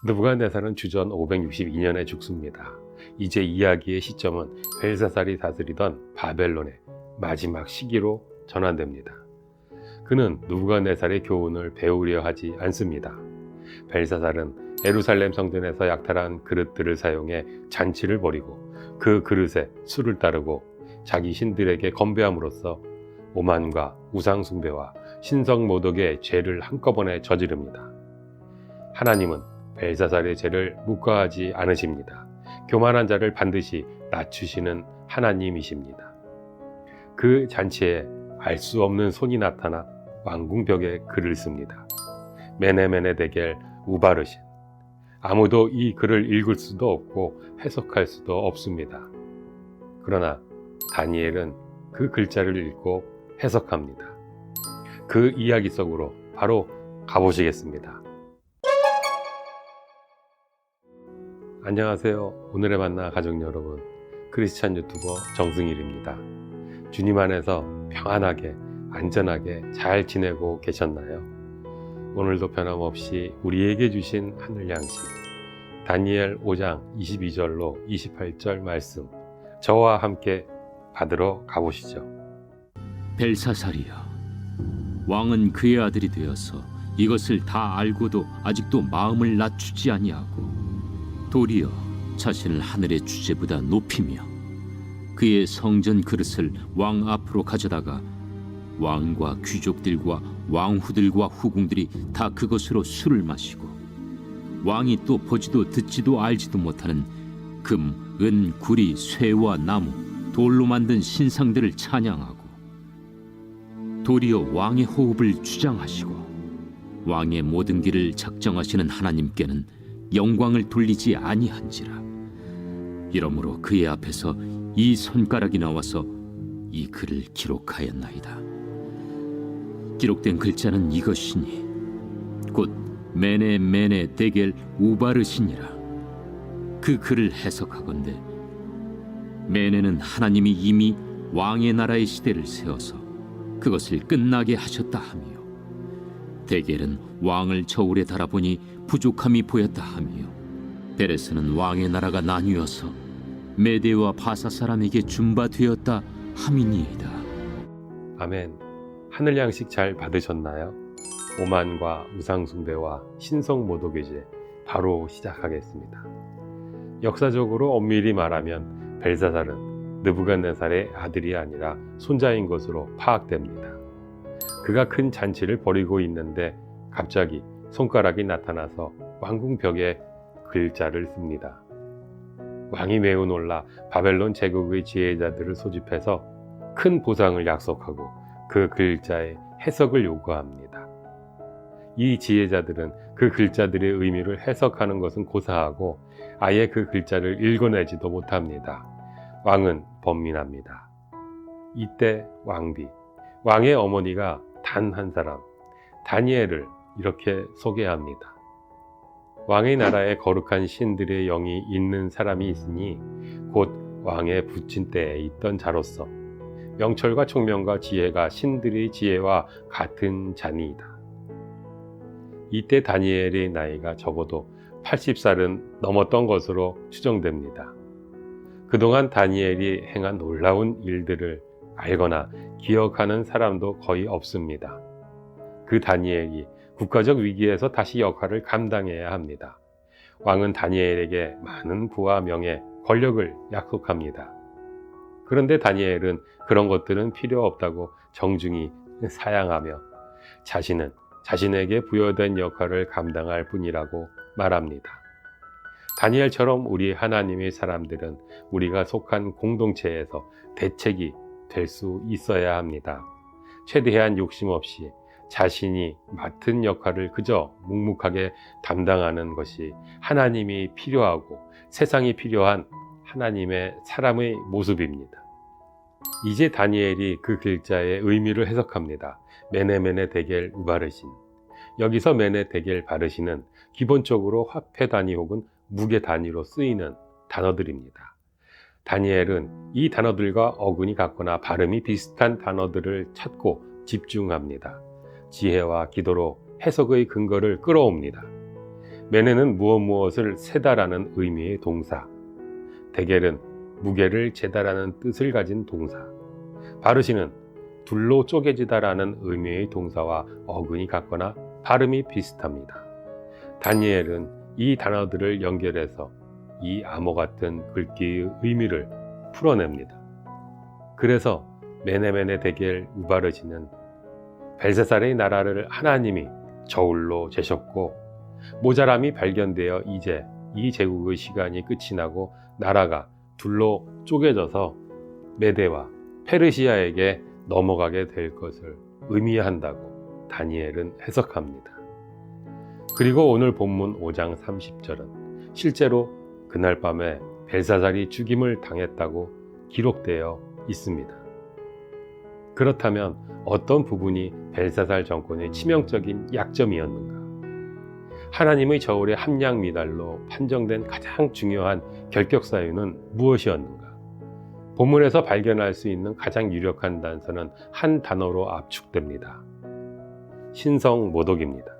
느부갓네살은 주전 562년에 죽습니다. 이제 이야기의 시점은 벨사살이 다스리던 바벨론의 마지막 시기로 전환됩니다. 그는 느부갓네살의 교훈을 배우려 하지 않습니다. 벨사살은 예루살렘 성전에서 약탈한 그릇들을 사용해 잔치를 벌이고 그 그릇에 술을 따르고 자기 신들에게 건배함으로써 오만과 우상숭배와 신성모독의 죄를 한꺼번에 저지릅니다. 하나님은 벨사살의 죄를 묵과하지 않으십니다. 교만한 자를 반드시 낮추시는 하나님이십니다. 그 잔치에 알 수 없는 손이 나타나 왕궁벽에 글을 씁니다. 메네메네 데겔 우바르신. 아무도 이 글을 읽을 수도 없고 해석할 수도 없습니다. 그러나 다니엘은 그 글자를 읽고 해석합니다. 그 이야기 속으로 바로 가보시겠습니다. 안녕하세요. 오늘의 만나 가족 여러분, 크리스찬 유튜버 정승일입니다. 주님 안에서 평안하게 안전하게 잘 지내고 계셨나요? 오늘도 변함없이 우리에게 주신 하늘 양식 다니엘 5장 22절로 28절 말씀, 저와 함께 받으러 가보시죠. 벨사살이여, 왕은 그의 아들이 되어서 이것을 다 알고도 아직도 마음을 낮추지 아니하고 도리어 자신을 하늘의 주제보다 높이며 그의 성전 그릇을 왕 앞으로 가져다가 왕과 귀족들과 왕후들과 후궁들이 다 그것으로 술을 마시고 왕이 또 보지도 듣지도 알지도 못하는 금, 은, 구리, 쇠와 나무, 돌로 만든 신상들을 찬양하고 도리어 왕의 호흡을 주장하시고 왕의 모든 길을 작정하시는 하나님께는 영광을 돌리지 아니한지라. 이러므로 그의 앞에서 이 손가락이 나와서 이 글을 기록하였나이다. 기록된 글자는 이것이니 곧 메네 데겔 우바르시니라. 그 글을 해석하건대 메네는 하나님이 이미 왕의 나라의 시대를 세워서 그것을 끝나게 하셨다 하며 데겔은 왕을 저울에 달아보니 부족함이 보였다 하며 베레스는 왕의 나라가 나뉘어서 메대와 바사 사람에게 준바되었다 함이니이다. 아멘. 하늘 양식 잘 받으셨나요? 오만과 우상숭배와 신성모독의 죄 바로 시작하겠습니다. 역사적으로 엄밀히 말하면 벨사살은 느부갓네살의 아들이 아니라 손자인 것으로 파악됩니다. 그가 큰 잔치를 벌이고 있는데 갑자기 손가락이 나타나서 왕궁벽에 글자를 씁니다. 왕이 매우 놀라 바벨론 제국의 지혜자들을 소집해서 큰 보상을 약속하고 그 글자의 해석을 요구합니다. 이 지혜자들은 그 글자들의 의미를 해석하는 것은 고사하고 아예 그 글자를 읽어내지도 못합니다. 왕은 번민합니다. 이때 왕의 어머니가 단 한 사람, 다니엘을 이렇게 소개합니다. 왕의 나라에 거룩한 신들의 영이 있는 사람이 있으니 곧 왕의 부친때에 있던 자로서 명철과 총명과 지혜가 신들의 지혜와 같은 자니이다. 이때 다니엘의 나이가 적어도 80살은 넘었던 것으로 추정됩니다. 그동안 다니엘이 행한 놀라운 일들을 알거나 기억하는 사람도 거의 없습니다. 그 다니엘이 국가적 위기에서 다시 역할을 감당해야 합니다. 왕은 다니엘에게 많은 부와 명예, 권력을 약속합니다. 그런데 다니엘은 그런 것들은 필요 없다고 정중히 사양하며 자신은 자신에게 부여된 역할을 감당할 뿐이라고 말합니다. 다니엘처럼 우리 하나님의 사람들은 우리가 속한 공동체에서 대책이 될 수 있어야 합니다. 최대한 욕심 없이 자신이 맡은 역할을 그저 묵묵하게 담당하는 것이 하나님이 필요하고 세상이 필요한 하나님의 사람의 모습입니다. 이제 다니엘이 그 글자의 의미를 해석합니다. 메네 데겔 우바르신. 여기서 메네 데겔 바르신은 기본적으로 화폐 단위 혹은 무게 단위로 쓰이는 단어들입니다. 다니엘은 이 단어들과 어근이 같거나 발음이 비슷한 단어들을 찾고 집중합니다. 지혜와 기도로 해석의 근거를 끌어옵니다. 메네는 무엇을 세다라는 의미의 동사, 데겔은 무게를 재다라는 뜻을 가진 동사, 바르시는 둘로 쪼개지다라는 의미의 동사와 어근이 같거나 발음이 비슷합니다. 다니엘은 이 단어들을 연결해서 이 암호 같은 글귀의 의미를 풀어냅니다. 그래서 메네메네 데겔 우바르시는 벨사살의 나라를 하나님이 저울로 재셨고 모자람이 발견되어 이제 이 제국의 시간이 끝이 나고 나라가 둘로 쪼개져서 메대와 페르시아에게 넘어가게 될 것을 의미한다고 다니엘은 해석합니다. 그리고 오늘 본문 5장 30절은 실제로 그날 밤에 벨사살이 죽임을 당했다고 기록되어 있습니다. 그렇다면 어떤 부분이 벨사살 정권의 치명적인 약점이었는가? 하나님의 저울의 함량 미달로 판정된 가장 중요한 결격 사유는 무엇이었는가? 본문에서 발견할 수 있는 가장 유력한 단서는 한 단어로 압축됩니다. 신성 모독입니다.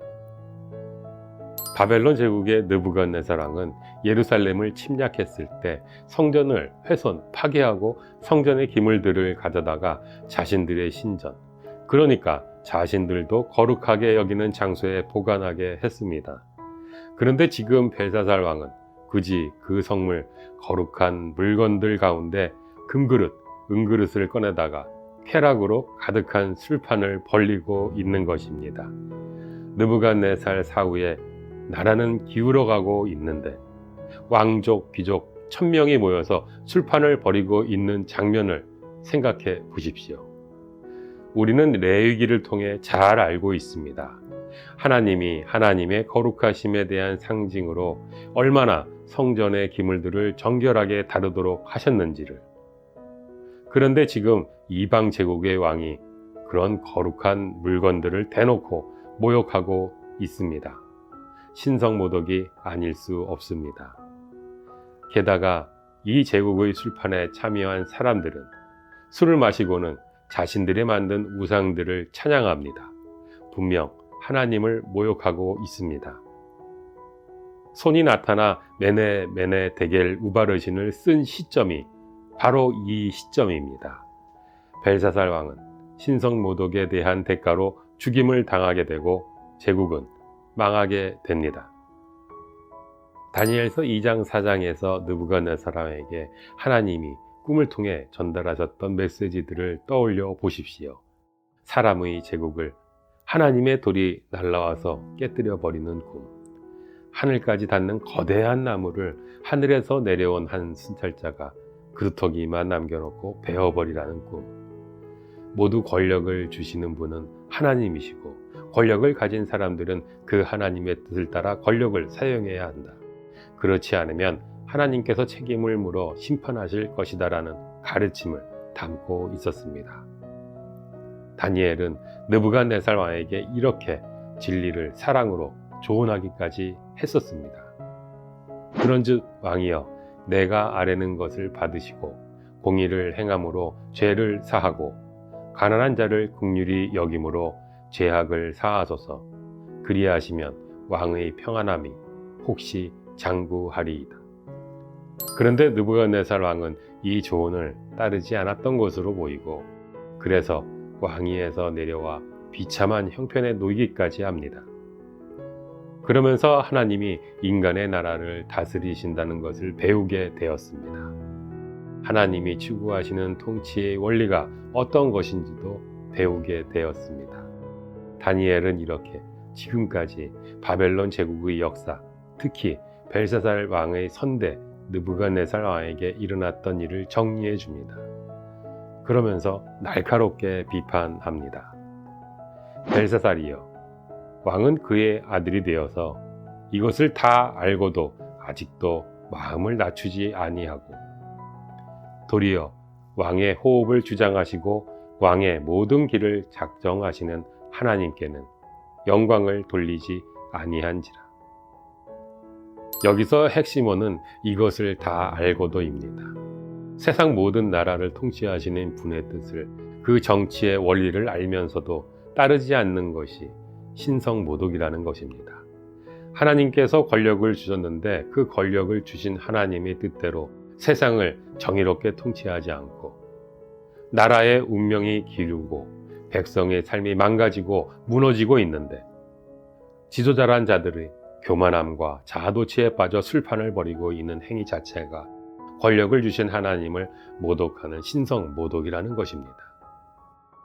바벨론 제국의 느부갓네살 왕은 예루살렘을 침략했을 때 성전을 훼손, 파괴하고 성전의 기물들을 가져다가 자신들의 신전, 그러니까 자신들도 거룩하게 여기는 장소에 보관하게 했습니다. 그런데 지금 벨사살 왕은 굳이 그 성물 거룩한 물건들 가운데 금그릇, 은그릇을 꺼내다가 쾌락으로 가득한 술판을 벌리고 있는 것입니다. 느부갓네살 사후에 나라는 기울어가고 있는데 왕족, 귀족 1000명이 모여서 술판을 벌이고 있는 장면을 생각해 보십시오. 우리는 레위기를 통해 잘 알고 있습니다. 하나님이 하나님의 거룩하심에 대한 상징으로 얼마나 성전의 기물들을 정결하게 다루도록 하셨는지를. 그런데 지금 이방 제국의 왕이 그런 거룩한 물건들을 대놓고 모욕하고 있습니다. 신성 모독이 아닐 수 없습니다. 게다가 이 제국의 술판에 참여한 사람들은 술을 마시고는 자신들이 만든 우상들을 찬양합니다. 분명 하나님을 모욕하고 있습니다. 손이 나타나 메네 데겔 우바르신을 쓴 시점이 바로 이 시점입니다. 벨사살 왕은 신성 모독에 대한 대가로 죽임을 당하게 되고 제국은 망하게 됩니다. 다니엘서 2장 4장에서 느부갓네살 왕에게 하나님이 꿈을 통해 전달하셨던 메시지들을 떠올려 보십시오. 사람의 제국을 하나님의 돌이 날아와서 깨뜨려 버리는 꿈, 하늘까지 닿는 거대한 나무를 하늘에서 내려온 한 순찰자가 그루터기만 남겨놓고 베어버리라는 꿈. 모두 권력을 주시는 분은 하나님이시고 권력을 가진 사람들은 그 하나님의 뜻을 따라 권력을 사용해야 한다. 그렇지 않으면 하나님께서 책임을 물어 심판하실 것이다라는 가르침을 담고 있었습니다. 다니엘은 느부갓네살 왕에게 이렇게 진리를 사랑으로 조언하기까지 했었습니다. 그런즉 왕이여, 내가 아뢰는 것을 받으시고 공의를 행함으로 죄를 사하고 가난한 자를 긍휼히 여김으로 죄악을 사하소서. 그리하시면 왕의 평안함이 혹시 장구하리이다. 그런데 느부갓네살 왕은 이 조언을 따르지 않았던 것으로 보이고 그래서 왕위에서 내려와 비참한 형편에 놓이기까지 합니다. 그러면서 하나님이 인간의 나라를 다스리신다는 것을 배우게 되었습니다. 하나님이 추구하시는 통치의 원리가 어떤 것인지도 배우게 되었습니다. 다니엘은 이렇게 지금까지 바벨론 제국의 역사, 특히 벨사살 왕의 선대 느부갓네살 왕에게 일어났던 일을 정리해 줍니다. 그러면서 날카롭게 비판합니다. 벨사살이여, 왕은 그의 아들이 되어서 이것을 다 알고도 아직도 마음을 낮추지 아니하고 도리어 왕의 호흡을 주장하시고 왕의 모든 길을 작정하시는 하나님께는 영광을 돌리지 아니한지라. 여기서 핵심어는 이것을 다 알고도입니다. 세상 모든 나라를 통치하시는 분의 뜻을, 그 정치의 원리를 알면서도 따르지 않는 것이 신성 모독이라는 것입니다. 하나님께서 권력을 주셨는데 그 권력을 주신 하나님의 뜻대로 세상을 정의롭게 통치하지 않고 나라의 운명이 기울고 백성의 삶이 망가지고 무너지고 있는데 지도자란 자들의 교만함과 자아도취에 빠져 술판을 벌이고 있는 행위 자체가 권력을 주신 하나님을 모독하는 신성 모독이라는 것입니다.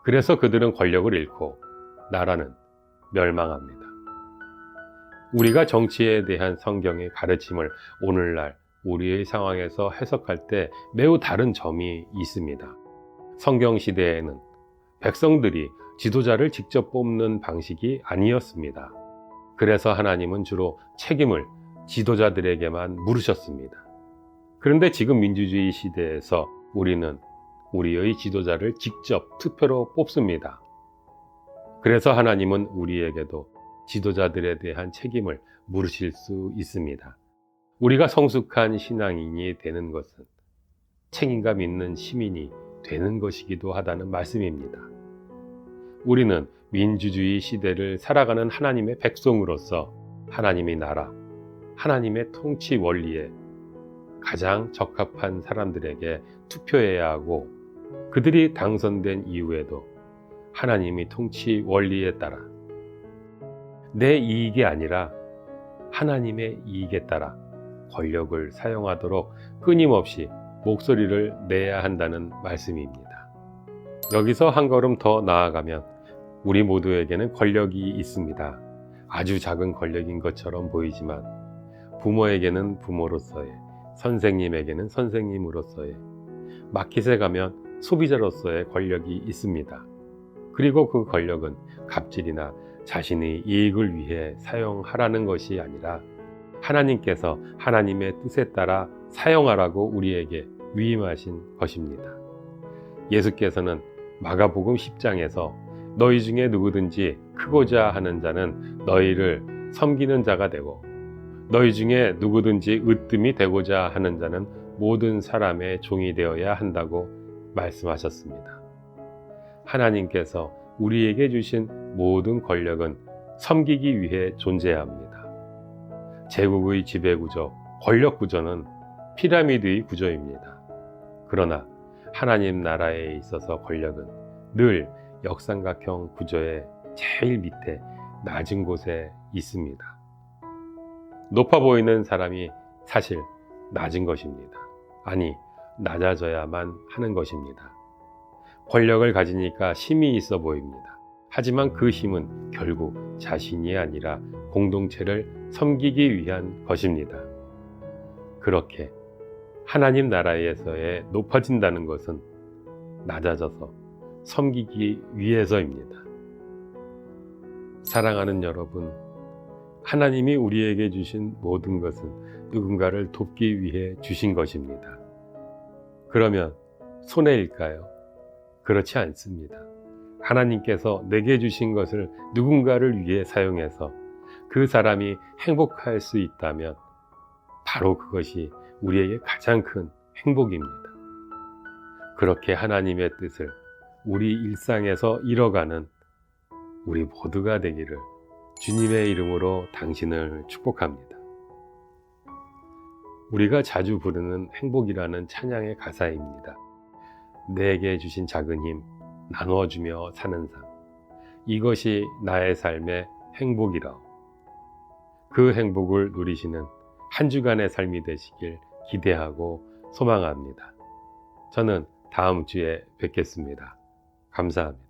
그래서 그들은 권력을 잃고 나라는 멸망합니다. 우리가 정치에 대한 성경의 가르침을 오늘날 우리의 상황에서 해석할 때 매우 다른 점이 있습니다. 성경 시대에는 백성들이 지도자를 직접 뽑는 방식이 아니었습니다. 그래서 하나님은 주로 책임을 지도자들에게만 물으셨습니다. 그런데 지금 민주주의 시대에서 우리는 우리의 지도자를 직접 투표로 뽑습니다. 그래서 하나님은 우리에게도 지도자들에 대한 책임을 물으실 수 있습니다. 우리가 성숙한 신앙인이 되는 것은 책임감 있는 시민이 되는 것이기도 하다는 말씀입니다. 우리는 민주주의 시대를 살아가는 하나님의 백성으로서 하나님의 나라, 하나님의 통치 원리에 가장 적합한 사람들에게 투표해야 하고 그들이 당선된 이후에도 하나님의 통치 원리에 따라 내 이익이 아니라 하나님의 이익에 따라 권력을 사용하도록 끊임없이 목소리를 내야 한다는 말씀입니다. 여기서 한 걸음 더 나아가면 우리 모두에게는 권력이 있습니다. 아주 작은 권력인 것처럼 보이지만 부모에게는 부모로서의, 선생님에게는 선생님으로서의, 마켓에 가면 소비자로서의 권력이 있습니다. 그리고 그 권력은 갑질이나 자신의 이익을 위해 사용하라는 것이 아니라 하나님께서 하나님의 뜻에 따라 사용하라고 우리에게 위임하신 것입니다. 예수께서는 마가복음 10장에서 너희 중에 누구든지 크고자 하는 자는 너희를 섬기는 자가 되고 너희 중에 누구든지 으뜸이 되고자 하는 자는 모든 사람의 종이 되어야 한다고 말씀하셨습니다. 하나님께서 우리에게 주신 모든 권력은 섬기기 위해 존재합니다. 제국의 지배구조, 권력구조는 피라미드의 구조입니다. 그러나 하나님 나라에 있어서 권력은 늘 역삼각형 구조의 제일 밑에 낮은 곳에 있습니다. 높아 보이는 사람이 사실 낮은 것입니다. 아니, 낮아져야만 하는 것입니다. 권력을 가지니까 힘이 있어 보입니다. 하지만 그 힘은 결국 자신이 아니라 공동체를 섬기기 위한 것입니다. 그렇게 하나님 나라에서의 높아진다는 것은 낮아져서 섬기기 위해서입니다. 사랑하는 여러분, 하나님이 우리에게 주신 모든 것은 누군가를 돕기 위해 주신 것입니다. 그러면 손해일까요? 그렇지 않습니다. 하나님께서 내게 주신 것을 누군가를 위해 사용해서 그 사람이 행복할 수 있다면 바로 그것이 우리에게 가장 큰 행복입니다. 그렇게 하나님의 뜻을 우리 일상에서 이뤄가는 우리 모두가 되기를 주님의 이름으로 당신을 축복합니다. 우리가 자주 부르는 행복이라는 찬양의 가사입니다. 내게 주신 작은 힘 나누어주며 사는 삶, 이것이 나의 삶의 행복이라. 그 행복을 누리시는 한 주간의 삶이 되시길 기대하고 소망합니다. 저는 다음 주에 뵙겠습니다. 감사합니다.